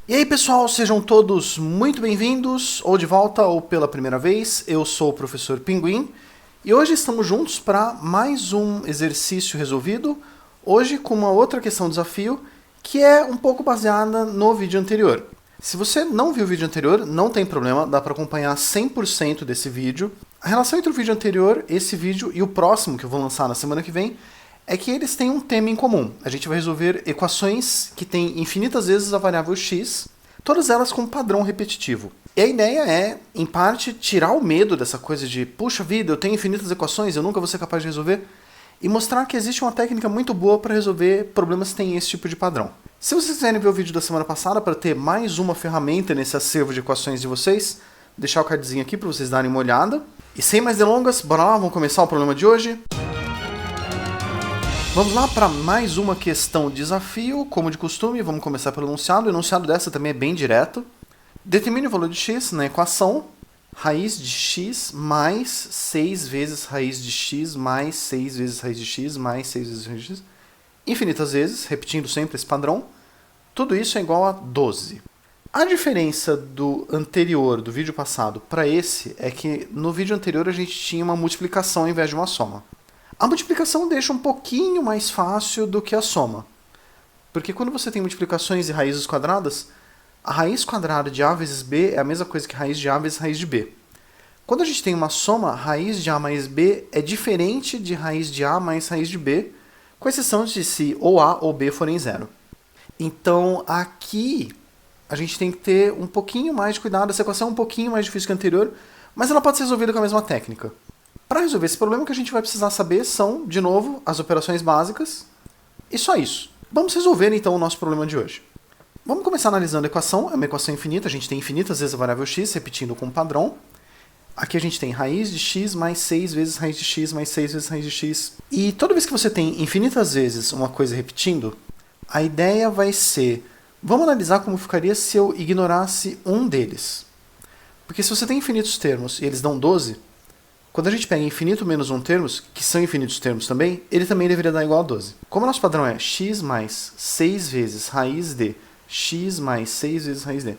E aí pessoal, sejam todos muito bem-vindos, ou de volta ou pela primeira vez. Eu sou o professor Pinguim e hoje estamos juntos para mais um exercício resolvido, hoje com uma outra questão desafio que é um pouco baseada no vídeo anterior. Se você não viu o vídeo anterior, não tem problema, dá para acompanhar 100% desse vídeo. A relação entre o vídeo anterior, esse vídeo e o próximo que eu vou lançar na semana que vem é que eles têm um tema em comum. A gente vai resolver equações que têm infinitas vezes a variável x, todas elas com um padrão repetitivo. E a ideia é, em parte, tirar o medo dessa coisa de puxa vida, eu tenho infinitas equações, eu nunca vou ser capaz de resolver, e mostrar que existe uma técnica muito boa para resolver problemas que têm esse tipo de padrão. Se vocês quiserem ver o vídeo da semana passada para ter mais uma ferramenta nesse acervo de equações de vocês, deixar o cardzinho aqui para vocês darem uma olhada. E sem mais delongas, bora lá, vamos começar o problema de hoje. Vamos lá para mais uma questão desafio, como de costume, vamos começar pelo enunciado. O enunciado dessa também é bem direto. Determine o valor de x na equação raiz de x mais 6 vezes raiz de x mais 6 vezes raiz de x mais 6 vezes raiz de x, infinitas vezes, repetindo sempre esse padrão. Tudo isso é igual a 12. A diferença do anterior, do vídeo passado, para esse é que no vídeo anterior a gente tinha uma multiplicação ao invés de uma soma. A multiplicação deixa um pouquinho mais fácil do que a soma. Porque quando você tem multiplicações e raízes quadradas, a raiz quadrada de a vezes b é a mesma coisa que raiz de a vezes raiz de b. Quando a gente tem uma soma, raiz de a mais b é diferente de raiz de a mais raiz de b, com exceção de se ou a ou b forem zero. Então aqui a gente tem que ter um pouquinho mais de cuidado, essa equação é um pouquinho mais difícil que a anterior, mas ela pode ser resolvida com a mesma técnica. Para resolver esse problema, o que a gente vai precisar saber são, de novo, as operações básicas e só isso. Vamos resolver então o nosso problema de hoje. Vamos começar analisando a equação, é uma equação infinita, a gente tem infinitas vezes a variável x, repetindo com um padrão. Aqui a gente tem raiz de x mais 6 vezes raiz de x mais 6 vezes raiz de x. E toda vez que você tem infinitas vezes uma coisa repetindo, a ideia vai ser, vamos analisar como ficaria se eu ignorasse um deles. Porque se você tem infinitos termos e eles dão 12, quando a gente pega infinito menos 1 termos, que são infinitos termos também, ele também deveria dar igual a 12. Como o nosso padrão é x mais 6 vezes raiz de x mais 6 vezes raiz de,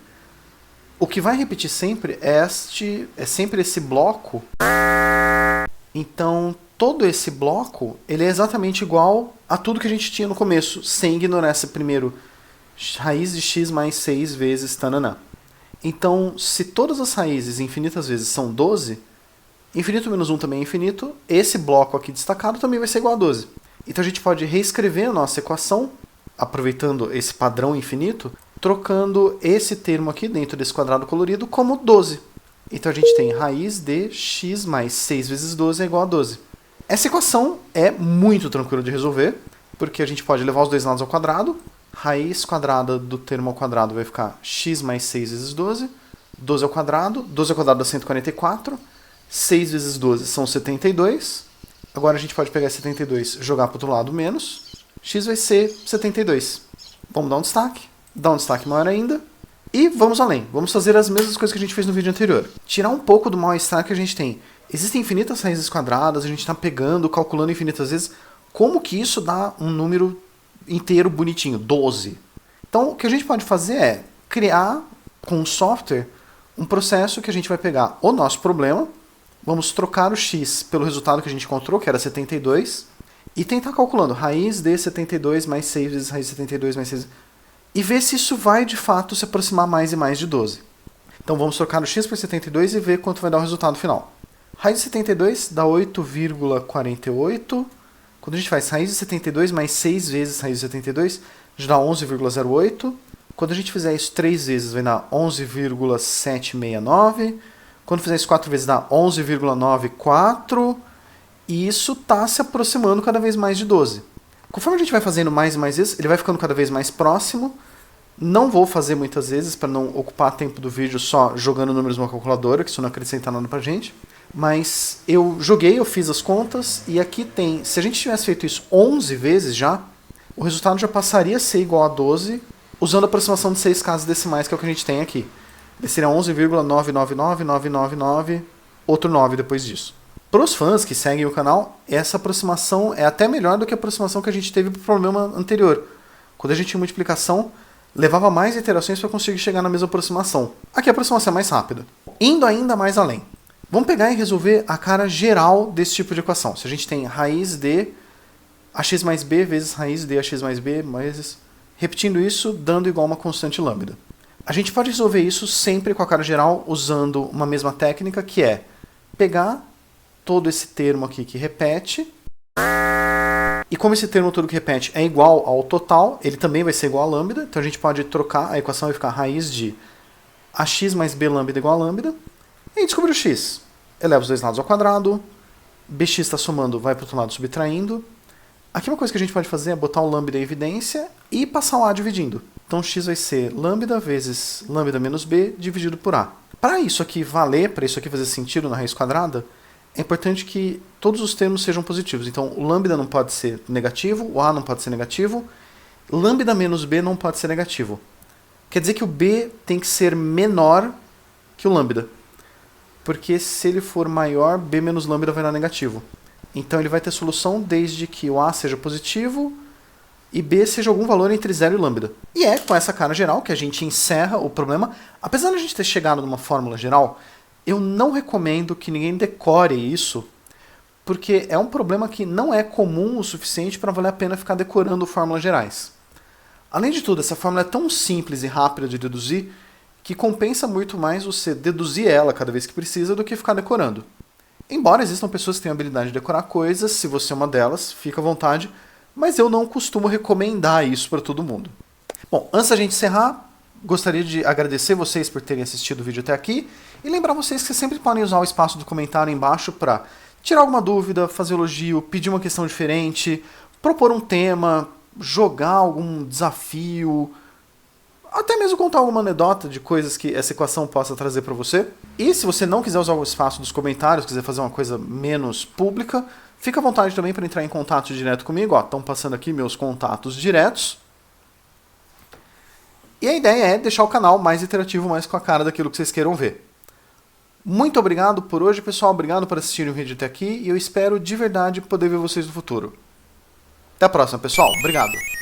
o que vai repetir sempre é sempre esse bloco. Então, todo esse bloco ele é exatamente igual a tudo que a gente tinha no começo, sem ignorar esse primeiro raiz de x mais 6 vezes tananã. Então, se todas as raízes infinitas vezes são 12, infinito menos 1 também é infinito, esse bloco aqui destacado também vai ser igual a 12. Então a gente pode reescrever a nossa equação, aproveitando esse padrão infinito, trocando esse termo aqui dentro desse quadrado colorido como 12. Então a gente tem raiz de x mais 6 vezes 12 é igual a 12. Essa equação é muito tranquila de resolver, porque a gente pode levar os dois lados ao quadrado, raiz quadrada do termo ao quadrado vai ficar x mais 6 vezes 12, 12 ao quadrado dá 144, 6 vezes 12 são 72. Agora a gente pode pegar 72 e jogar para o outro lado menos. X vai ser 72. Vamos dar um destaque maior ainda. E vamos além. Vamos fazer as mesmas coisas que a gente fez no vídeo anterior. Tirar um pouco do mal-estar que a gente tem. Existem infinitas raízes quadradas, a gente está pegando, calculando infinitas vezes. Como que isso dá um número inteiro bonitinho? 12. Então o que a gente pode fazer é criar com o software um processo que a gente vai pegar o nosso problema, vamos trocar o x pelo resultado que a gente encontrou, que era 72, e tentar calculando raiz de 72 mais 6 vezes raiz de 72 mais 6, e ver se isso vai de fato se aproximar mais e mais de 12. Então vamos trocar o x por 72 e ver quanto vai dar o resultado final. Raiz de 72 dá 8,48. Quando a gente faz raiz de 72 mais 6 vezes raiz de 72, já dá 11,08. Quando a gente fizer isso 3 vezes, vai dar 11,769. Quando fizer isso 4 vezes, dá 11,94. E isso está se aproximando cada vez mais de 12. Conforme a gente vai fazendo mais e mais vezes, ele vai ficando cada vez mais próximo. Não vou fazer muitas vezes para não ocupar tempo do vídeo só jogando números numa calculadora, que isso não acrescenta nada pra gente. Mas eu joguei, eu fiz as contas, e aqui tem, se a gente tivesse feito isso 11 vezes já, o resultado já passaria a ser igual a 12, usando a aproximação de 6 casas decimais, que é o que a gente tem aqui. Ele seria 11,999999, outro 9 depois disso. Para os fãs que seguem o canal, essa aproximação é até melhor do que a aproximação que a gente teve para o problema anterior. Quando a gente tinha multiplicação, levava mais iterações para conseguir chegar na mesma aproximação. Aqui a aproximação é mais rápida. Indo ainda mais além. Vamos pegar e resolver a cara geral desse tipo de equação. Se a gente tem raiz de ax mais b vezes raiz de ax mais b, mais... repetindo isso, dando igual a uma constante lambda. A gente pode resolver isso sempre com a cara geral usando uma mesma técnica, que é pegar todo esse termo aqui que repete, e como esse termo todo que repete é igual ao total, ele também vai ser igual a lambda, então a gente pode trocar, a equação vai ficar raiz de ax mais b lambda igual a lambda, e descobrir o x. Eleva os dois lados ao quadrado, bx está somando, vai para o outro lado subtraindo. Aqui uma coisa que a gente pode fazer é botar o lambda em evidência e passar o a dividindo. Então x vai ser lambda vezes lambda menos b dividido por a. Para isso aqui valer, para isso aqui fazer sentido na raiz quadrada, é importante que todos os termos sejam positivos. Então o lambda não pode ser negativo, o a não pode ser negativo, lambda menos b não pode ser negativo. Quer dizer que o b tem que ser menor que o lambda. Porque se ele for maior, b menos lambda vai dar negativo. Então ele vai ter solução desde que o a seja positivo e b seja algum valor entre 0 e lambda. E é com essa cara geral que a gente encerra o problema. Apesar de a gente ter chegado numa fórmula geral, eu não recomendo que ninguém decore isso, porque é um problema que não é comum o suficiente para valer a pena ficar decorando fórmulas gerais. Além de tudo, essa fórmula é tão simples e rápida de deduzir que compensa muito mais você deduzir ela cada vez que precisa do que ficar decorando. Embora existam pessoas que têm a habilidade de decorar coisas, se você é uma delas, fica à vontade, mas eu não costumo recomendar isso para todo mundo. Bom, antes da gente encerrar, gostaria de agradecer vocês por terem assistido o vídeo até aqui e lembrar vocês que vocês sempre podem usar o espaço do comentário embaixo para tirar alguma dúvida, fazer elogio, pedir uma questão diferente, propor um tema, jogar algum desafio, até mesmo contar alguma anedota de coisas que essa equação possa trazer para você. E se você não quiser usar o espaço dos comentários, quiser fazer uma coisa menos pública, fica à vontade também para entrar em contato direto comigo. Estão passando aqui meus contatos diretos. E a ideia é deixar o canal mais interativo, mais com a cara daquilo que vocês queiram ver. Muito obrigado por hoje, pessoal. Obrigado por assistirem o vídeo até aqui. E eu espero de verdade poder ver vocês no futuro. Até a próxima, pessoal. Obrigado.